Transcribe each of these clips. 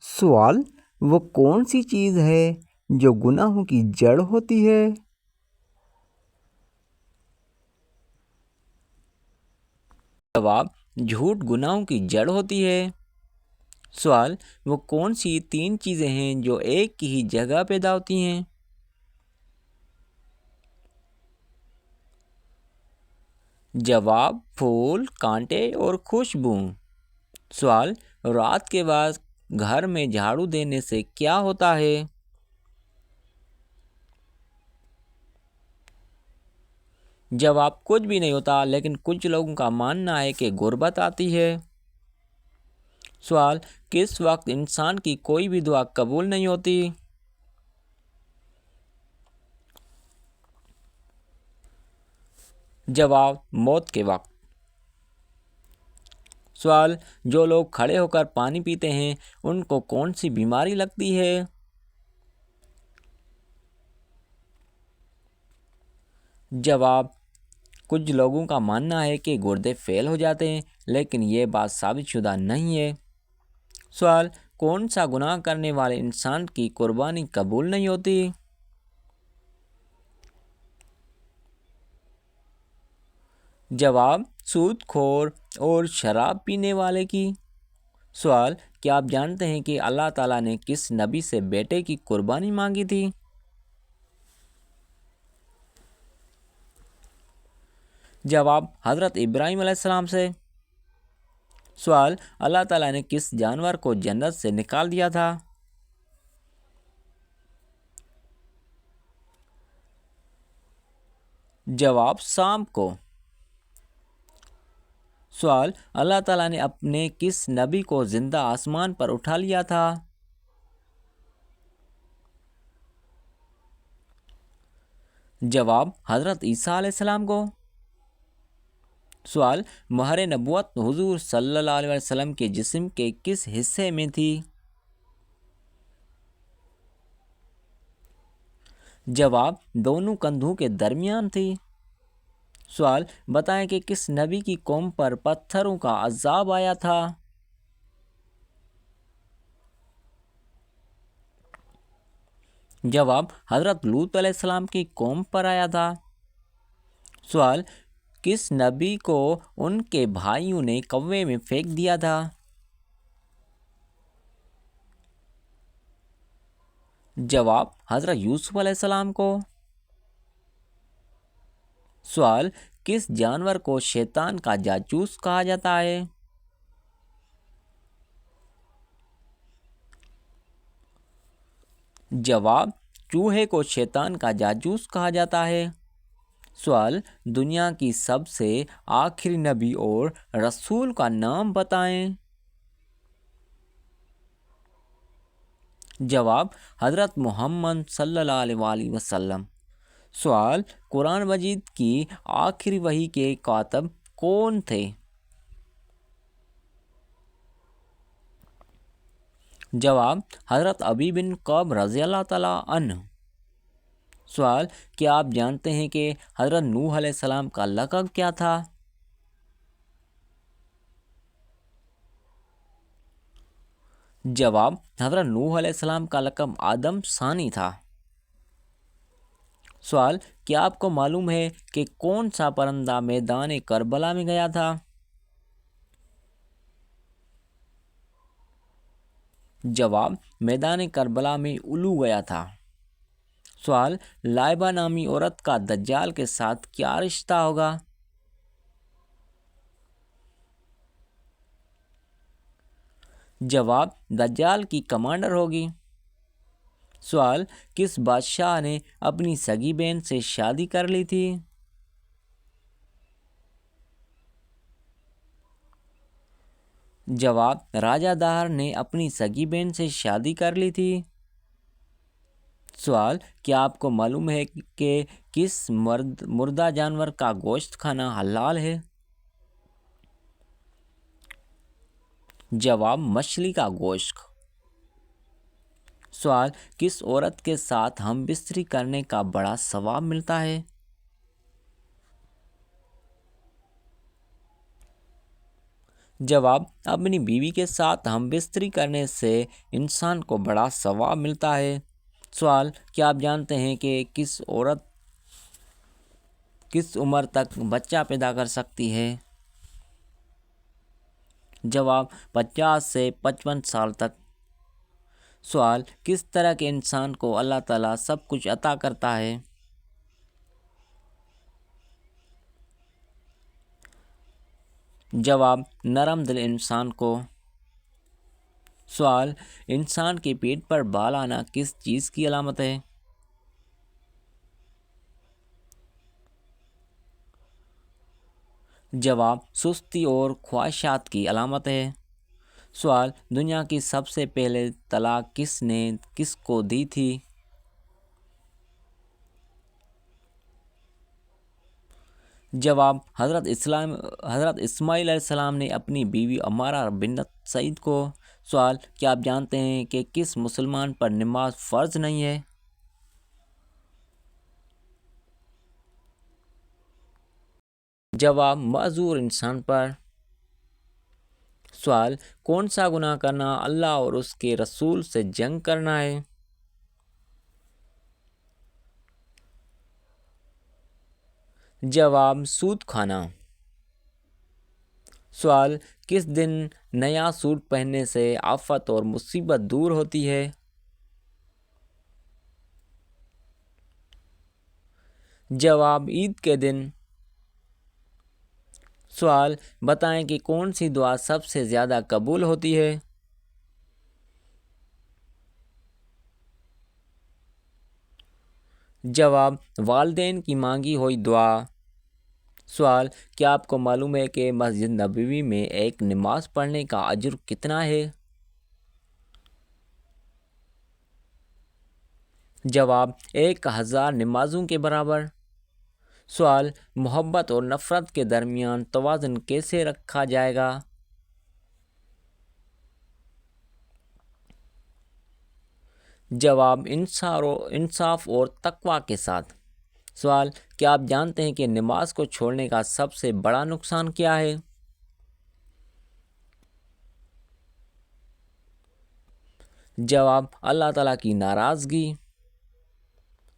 سوال: وہ کون سی چیز ہے جو گناہوں کی جڑ ہوتی ہے؟ جواب: جھوٹ گناہوں کی جڑ ہوتی ہے۔ سوال: وہ کون سی 3 چیزیں ہیں جو ایک ہی جگہ پیدا ہوتی ہیں؟ جواب: پھول، کانٹے اور خوشبو۔ سوال: رات کے بعد گھر میں جھاڑو دینے سے کیا ہوتا ہے؟ جواب: کچھ بھی نہیں ہوتا، لیکن کچھ لوگوں کا ماننا ہے کہ غربت آتی ہے۔ سوال: کس وقت انسان کی کوئی بھی دعا قبول نہیں ہوتی؟ جواب: موت کے وقت۔ سوال: جو لوگ کھڑے ہو کر پانی پیتے ہیں ان کو کون سی بیماری لگتی ہے؟ جواب: کچھ لوگوں کا ماننا ہے کہ گردے فیل ہو جاتے ہیں، لیکن یہ بات ثابت شدہ نہیں ہے۔ سوال: کون سا گناہ کرنے والے انسان کی قربانی قبول نہیں ہوتی؟ جواب: سود خور اور شراب پینے والے کی۔ سوال: کیا آپ جانتے ہیں کہ اللہ تعالیٰ نے کس نبی سے بیٹے کی قربانی مانگی تھی؟ جواب: حضرت ابراہیم علیہ السلام سے۔ سوال: اللہ تعالیٰ نے کس جانور کو جنت سے نکال دیا تھا؟ جواب: سانپ کو۔ سوال: اللہ تعالیٰ نے اپنے کس نبی کو زندہ آسمان پر اٹھا لیا تھا؟ جواب: حضرت عیسیٰ علیہ السلام کو۔ سوال: مہر نبوت حضور صلی اللہ علیہ وسلم کے جسم کے کس حصے میں تھی؟ جواب: دونوں کندھوں کے درمیان تھی۔ سوال: بتائیں کہ کس نبی کی قوم پر پتھروں کا عذاب آیا تھا؟ جواب: حضرت لوط علیہ السلام کی قوم پر آیا تھا۔ سوال: کس نبی کو ان کے بھائیوں نے کنویں میں پھینک دیا تھا؟ جواب: حضرت یوسف علیہ السلام کو۔ سوال: کس جانور کو شیطان کا جاسوس کہا جاتا ہے؟ جواب: چوہے کو شیطان کا جاسوس کہا جاتا ہے۔ سوال: دنیا کی سب سے آخری نبی اور رسول کا نام بتائیں۔ جواب: حضرت محمد صلی اللہ علیہ وآلہ وسلم۔ سوال: قرآن مجید کی آخری وحی کے کاتب کون تھے؟ جواب: حضرت ابی بن کعب رضی اللہ تعالیٰ عنہ۔ سوال: کیا آپ جانتے ہیں کہ حضرت نوح علیہ السلام کا لقب کیا تھا؟ جواب: حضرت نوح علیہ السلام کا لقب آدم ثانی تھا۔ سوال: کیا آپ کو معلوم ہے کہ کون سا پرندہ میدان کربلا میں گیا تھا؟ جواب: میدان کربلا میں الو گیا تھا۔ سوال: لائبہ نامی عورت کا دجال کے ساتھ کیا رشتہ ہوگا؟ جواب: دجال کی کمانڈر ہوگی۔ سوال: کس بادشاہ نے اپنی سگی بہن سے شادی کر لی تھی؟ جواب: راجہ دہر نے اپنی سگی بہن سے شادی کر لی تھی۔ سوال: کیا آپ کو معلوم ہے کہ کس مردہ جانور کا گوشت کھانا حلال ہے؟ جواب: مچھلی کا گوشت۔ سوال: کس عورت کے ساتھ ہم بستری کرنے کا بڑا ثواب ملتا ہے؟ جواب: اپنی بیوی کے ساتھ ہم بستری کرنے سے انسان کو بڑا ثواب ملتا ہے۔ سوال: کیا آپ جانتے ہیں کہ کس عورت کس عمر تک بچہ پیدا کر سکتی ہے؟ جواب: 50 سے 55 سال تک۔ سوال: کس طرح کے انسان کو اللہ تعالیٰ سب کچھ عطا کرتا ہے؟ جواب: نرم دل انسان کو۔ سوال: انسان کی پیٹھ پر بال آنا کس چیز کی علامت ہے؟ جواب: سستی اور خواہشات کی علامت ہے۔ سوال: دنیا کی سب سے پہلے طلاق کس نے کس کو دی تھی؟ جواب: حضرت اسماعیل علیہ السلام نے اپنی بیوی عمارہ بنت سعید کو۔ سوال: کیا آپ جانتے ہیں کہ کس مسلمان پر نماز فرض نہیں ہے؟ جواب: معذور انسان پر۔ سوال: کون سا گناہ کرنا اللہ اور اس کے رسول سے جنگ کرنا ہے؟ جواب: سود کھانا۔ سوال: کس دن نیا سوٹ پہننے سے آفت اور مصیبت دور ہوتی ہے؟ جواب: عید کے دن۔ سوال: بتائیں کہ کون سی دعا سب سے زیادہ قبول ہوتی ہے؟ جواب: والدین کی مانگی ہوئی دعا۔ سوال: کیا آپ کو معلوم ہے کہ مسجد نبوی میں ایک نماز پڑھنے کا اجر کتنا ہے؟ جواب: 1000 نمازوں کے برابر۔ سوال: محبت اور نفرت کے درمیان توازن کیسے رکھا جائے گا؟ جواب: انصاف اور تقوی کے ساتھ۔ سوال: کیا آپ جانتے ہیں کہ نماز کو چھوڑنے کا سب سے بڑا نقصان کیا ہے؟ جواب: اللہ تعالیٰ کی ناراضگی۔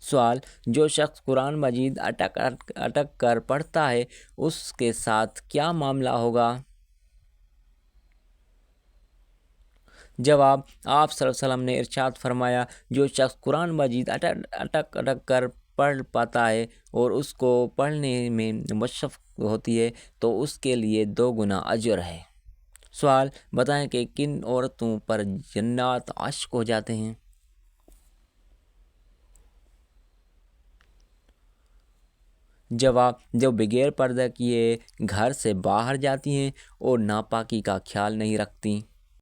سوال: جو شخص قرآن مجید اٹک کر پڑھتا ہے اس کے ساتھ کیا معاملہ ہوگا؟ جواب: آپ صلی اللہ علیہ وسلم نے ارشاد فرمایا، جو شخص قرآن مجید اٹک کر پڑھ پاتا ہے اور اس کو پڑھنے میں مشقت ہوتی ہے تو اس کے لیے 2 گنا اجر ہے۔ سوال: بتائیں کہ کن عورتوں پر جنات عاشق ہو جاتے ہیں؟ جواب: جو بغیر پردہ کیے گھر سے باہر جاتی ہیں اور ناپاکی کا خیال نہیں رکھتی۔